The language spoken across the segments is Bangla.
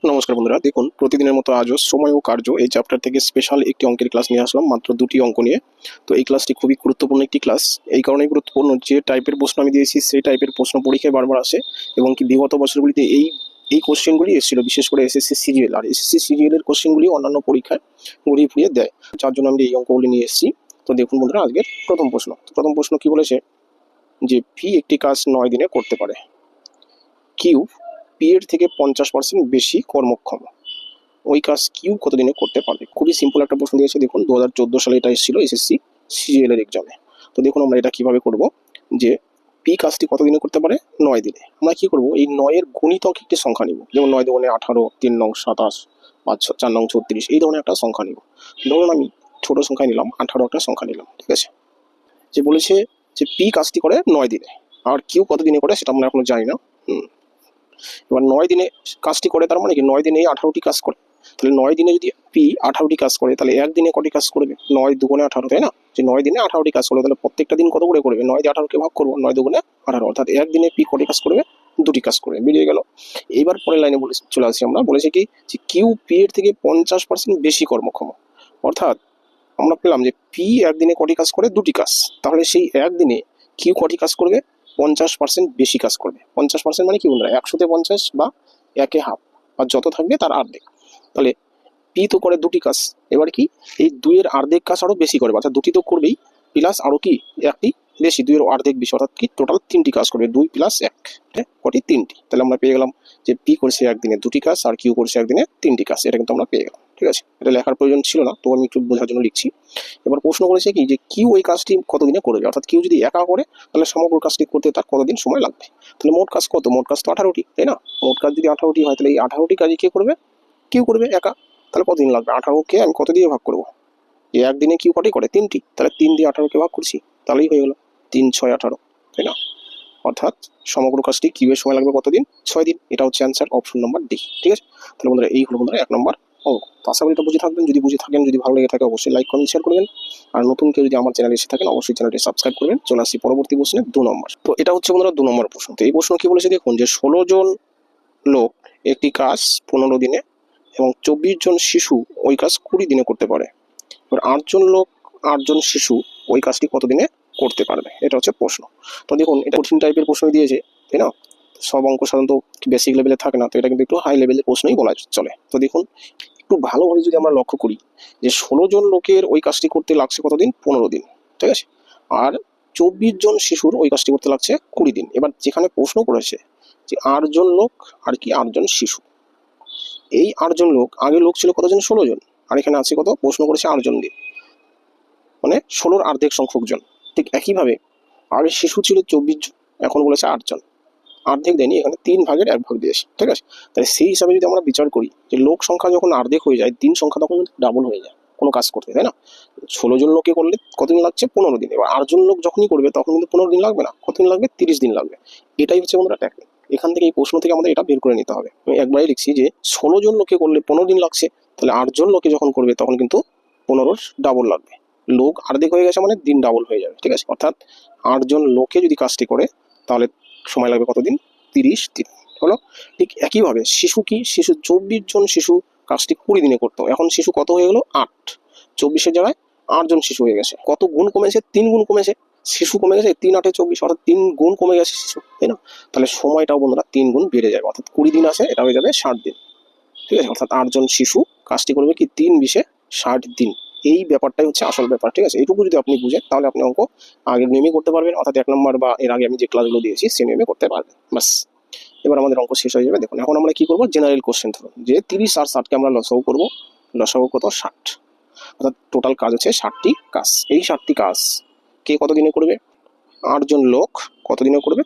নমস্কার বন্ধুরা, দেখুন প্রতিদিনের মতো আজও সময় ও কার্য এই চ্যাপ্টার থেকে স্পেশাল একটি অঙ্কের ক্লাস নিয়ে আসলাম, মাত্র দুটি অঙ্ক নিয়ে। তো এই ক্লাসটি খুবই গুরুত্বপূর্ণ একটি ক্লাস। এই কারণেই গুরুত্বপূর্ণ, যে টাইপের প্রশ্ন আমি দিয়েছি সেই টাইপের প্রশ্ন পরীক্ষায় বারবার আসে, এবং কি বিগত বছরগুলিতে এই এই কোশ্চেনগুলি এসেছিল, বিশেষ করে এসএসসি সিজিএল। আর এসএসসি সিজিএল এর কোশ্চেনগুলি অন্যান্য পরীক্ষায় ঘুরিয়ে ফুরিয়ে দেয়, যার জন্য আমি এই অঙ্কগুলি নিয়ে এসেছি। তো দেখুন বন্ধুরা, আজকের প্রথম প্রশ্ন কি বলেছে, যে পি একটি কাজ 9 দিনে করতে পারে, কিউ পি এর থেকে 50% বেশি কর্মক্ষম, ওই কাজ কিউ কত দিনে করতে পারবে। খুবই সিম্পল একটা প্রশ্ন দিয়েছে। দেখুন 2014 সালে এটা এসেছিল এসএসসি সিজিএল এর এক্সামে। তো দেখুন আমরা এটা কিভাবে করব, যে পি কাজটি কত দিনে করতে পারে, 9 দিনে। আমরা কি করব, এই 9 এর গুণিতক একটি সংখ্যা নিব, যেমন 9 দুগুণে 18, 3 নং 27, 4 নং 36, এই ধরনের একটা সংখ্যা নিব। ধরুন আমি ছোট সংখ্যা নিলাম, 18 একটা সংখ্যা নিলাম, ঠিক আছে। যে বলেছে যে পি কাজটি করে 9 দিনে, আর কিউ কত দিনে করে সেটা আমরা এখনো জানি না। এবার 9 দিনে কাজটি করে, তার মানে কি 9 দিনে 18টি কাজ করে। তাহলে 9 দিনে যদি পি 18টি কাজ করে, তাহলে একদিনে কটি কাজ করবে, 9 দুগুণে 18, তাই না? যে 9 দিনে 18টি কাজ করবে, তাহলে প্রত্যেকটা দিন কত করে করবে, 9 দিয়ে 18কে ভাগ করবো, 9 দুগুণে 18, অর্থাৎ একদিনে পি কটি কাজ করবে, দুটি কাজ করবে, বেরিয়ে গেল। এইবার পরের লাইনে চলে আসি আমরা, বলেছে কি যে কিউ পি এর থেকে 50% বেশি কর্মক্ষম। অর্থাৎ আমরা পেলাম যে পি একদিনে কটি কাজ করে, দুটি কাজ। তাহলে সেই একদিনে কিউ কটি কাজ করবে, 50% বেশি কাজ করবে। 50% মানে কি বন্ধুরা, 100-তে 50 বা 1-এ হাফ, আর যত থাকবে তার অর্ধেক। তাহলে পি তো করে দুটি কাজ, এবার কি এই 2-এর অর্ধেক কাজ আরো বেশি করবে, অর্থাৎ দুটি তো করবেই, প্লাস আরো কি একটি বেশি, 2-এর অর্ধেক বেশি, অর্থাৎ কি টোটাল 3টি কাজ করবে, 2 + 1 কটি, 3টি। তাহলে আমরা পেয়ে গেলাম যে পি করছে একদিনে দুটি কাজ, আর কিউ করছে একদিনে 3টি কাজ। এটা কিন্তু আমরা পেয়ে গেলাম, ঠিক আছে। এটা লেখার প্রয়োজন ছিল না, তো আমি একটু বোঝার জন্য লিখছি। এবার প্রশ্ন করেছে কি যে কিউ ওই কাজটি কতদিনে করবে, অর্থাৎ কিউ যদি একা করে তাহলে সমগ্র কাজটি করতে তার কতদিন সময় লাগবে। তাহলে মোট কাজ কত, মোট কাজ তো 18টি, তাই না? মোট কাজ যদি 18টি হয়, তাহলে এই 18টি কাজই কে করবে, কিউ করবে একা। তাহলে কতদিন লাগবে, 18কে আমি কত দিয়ে ভাগ করবো, একদিনে কিউ কটি করে, 3টি, তাহলে 3 দিয়ে 18কে ভাগ করছি, তাহলেই হয়ে গেল 3 × 6 = 18, তাই না? অর্থাৎ সমগ্র কাজটি কিউ এর সময় লাগবে কতদিন, 6 দিন। এটা হচ্ছে অ্যান্সার, অপশন নম্বর ডি, ঠিক আছে। তাহলে বন্ধুরা এই হলো বন্ধুরা 1 নম্বর অঙ্ক। তো আশা করি এটা বুঝে থাকবেন। যদি বুঝে থাকেন, যদি ভালো লেগে থাকে, অবশ্যই লাইক কমেন্ট শেয়ার করবেন। আর নতুন কেউ যদি আমার চ্যানেলে এসে থাকেন, অবশ্যই চ্যানেলটি সাবস্ক্রাইব করবেন। চলে আসছি পরবর্তী প্রশ্নে, 2 নম্বর। তো এটা হচ্ছে বন্ধুরা 2 নম্বর প্রশ্ন। তো এই প্রশ্ন কি বলেছে দেখুন, যে 16 জন লোক একটি কাজ 15 দিনে এবং 24 জন শিশু ওই কাজ 20 দিনে করতে পারে। এবার 8 জন লোক, 8 জন শিশু ওই কাজটি কত দিনে করতে পারবে, এটা হচ্ছে প্রশ্ন। তো দেখুন এটা কঠিন টাইপের প্রশ্নই দিয়েছে, তাই না? সব অঙ্ক সাধারণত বেসিক লেভেলে থাকে না, তো এটা কিন্তু একটু হাই লেভেলের প্রশ্নই বলা চলে। তো দেখুন একটু ভালোভাবে যদি আমরা লক্ষ্য করি, যে 16 জন লোকের ওই কাজটি করতে লাগছে কতদিন, 15 দিন, ঠিক আছে। আর 24 জন শিশুর ওই কাজটি করতে লাগছে 20 দিন। এবার যেখানে প্রশ্ন করেছে যে 8 জন লোক আর কি 8 জন শিশু, এই 8 জন লোক, আগে লোক ছিল কতজন, 16 জন, আর এখানে আছে কত, প্রশ্ন করেছে 8 জন দিয়ে, মানে 16-র অর্ধেক সংখ্যক জন। ঠিক একইভাবে আগে শিশু ছিল 24 জন, এখন বলেছে 8 জন, অর্ধেক দেয়নি, এখানে 3/1 দিয়েছে, ঠিক আছে। তাহলে সেই হিসাবে যদি আমরা বিচার করি, যে লোক সংখ্যা যখন অর্ধেক হয়ে যায়, দিন সংখ্যা তখন কিন্তু ডাবল হয়ে যায় কোনো কাজ করতে, তাই না? 16 জন লোকে করলে কতদিন লাগছে, 15 দিন। এবার 8 জন লোক যখনই করবে তখন কিন্তু 15 দিন লাগবে না, কতদিন লাগবে, 30 দিন লাগবে। এটাই হচ্ছে বন্ধুরা টেকনিক। এখান থেকে এই প্রশ্ন থেকে আমাদের এটা বের করে নিতে হবে। আমি একবারই লিখছি যে 16 জন লোকে করলে 15 দিন লাগছে, তাহলে 8 জন লোকে যখন করবে তখন কিন্তু 15-র ডাবল লাগবে। লোক অর্ধেক হয়ে গেছে মানে দিন ডাবল হয়ে যাবে, ঠিক আছে। অর্থাৎ 8 জন লোকে যদি কাজটি করে তাহলে সময় লাগবে কতদিন, 30 দিন হলো। ঠিক একইভাবে শিশু, কি শিশু 24 জন শিশু কাজটি 20 দিনে করতো, এখন শিশু কত হয়ে গেল, 8, 24-এর জায়গায় 8 জন শিশু হয়ে গেছে। কত গুণ কমেছে, 3 গুণ কমেছে, শিশু কমে গেছে 3 × 8 = 24, অর্থাৎ 3 গুণ কমে গেছে শিশু, তাই না? তাহলে সময়টাও বন্ধুরা 3 গুণ বেড়ে যাবে, অর্থাৎ 20 দিন আছে, এটা হয়ে যাবে 60 দিন, ঠিক আছে। অর্থাৎ 8 জন শিশু কাজটি করবে কি 3 × 20 = 60 দিন। এই ব্যাপারটাই হচ্ছে আসল ব্যাপার, ঠিক আছে। এইটুকু যদি আপনি বুঝেন তাহলে আপনি অঙ্ক আগের নিয়মে করতে পারবেন, অর্থাৎ 1 নম্বর বা এর আগে আমি যে ক্লাসগুলো দিয়েছি সেই নিয়মে করতে পারবেন, বাস। এবার আমাদের অঙ্ক শেষ হয়ে যাবে। দেখুন এখন আমরা কি করবো, জেনারেল কোশ্চেন ধরুন যে 30 আর 60কে আমরা লসাগু করবো, লসাগু কত, 60, অর্থাৎ টোটাল কাজ হচ্ছে 60টি কাজ। এই 60টি কাজ কে কত দিনে করবে, 8 জন লোক কত দিনে করবে,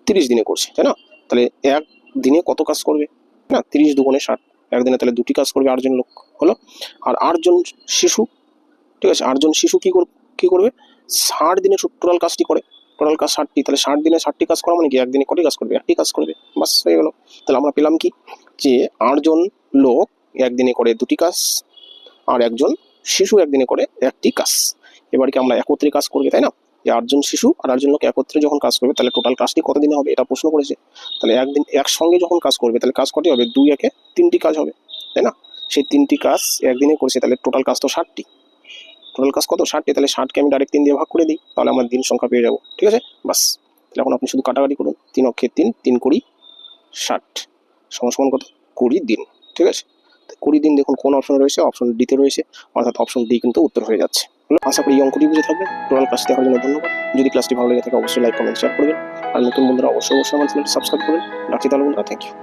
30 দিনে করছে, তাই না? তাহলে এক দিনে কত কাজ করবে না, 30 দুগুণে 60, একদিনে তাহলে 2টি কাজ করবে 8 জন লোক, হলো। আর 8 জন শিশু, ঠিক আছে, 8 জন শিশু কি করবে, 60 দিনে টোটাল কাজটি করে, টোটাল কাজ 60টি, তাহলে 60 দিনে 60টি কাজ করা মানে কি একদিনে কটি কাজ করবে, একটি কাজ করবে, বাস হয়ে গেল। তাহলে আমরা পেলাম কি, যে 8 জন লোক একদিনে করে 2টি কাজ, আর একজন শিশু একদিনে করে 1টি কাজ। এবার কি আমরা একত্রে কাজ করবে, তাই না? এই 8জন শিশু আর 8জন লোক একত্রে যখন কাজ করবে তাহলে টোটাল কাজটি কতদিনে হবে, এটা প্রশ্ন করেছে। তাহলে একদিন একসঙ্গে যখন কাজ করবে তাহলে কাজ কটি হবে, 2 একে 3টি কাজ হবে, তাই না? সেই 3টি কাজ একদিনে করছে, তাহলে টোটাল কাজ তো 60টি। টোটাল কাজ কত, 60টি। তাহলে 60কে আমি ডাইরেক্ট 3 দিয়ে ভাগ করে দিই, তাহলে আমার দিন সংখ্যা পেয়ে যাবো। ঠিক আছে, বাস। তাহলে এখন আপনি শুধু কাটাকাটি করুন, 3 অক্ষে 3, 3 কুড়ি 60 সমান সমান কত, 20 দিন। ঠিক আছে, 20 দিন দেখুন কোন অপশন রয়েছে, অপশন ডিতে রয়েছে, অর্থাৎ অপশন ডি কিন্তু উত্তর হয়ে যাচ্ছে। আশা করি এই অঙ্কটি বুঝে থাকবে। টোটাল ক্লাসটি দেখার জন্য ধন্যবাদ। যদি ক্লাসটি ভালো লেগে থাকে অবশ্যই লাইক কমেন্ট শেয়ার করবেন, আর নতুন বন্ধুরা অবশ্যই আমার চ্যানেলটি সাবস্ক্রাইব করবেন। রাখছি তাহলে বন্ধুরা, থ্যাংক ইউ।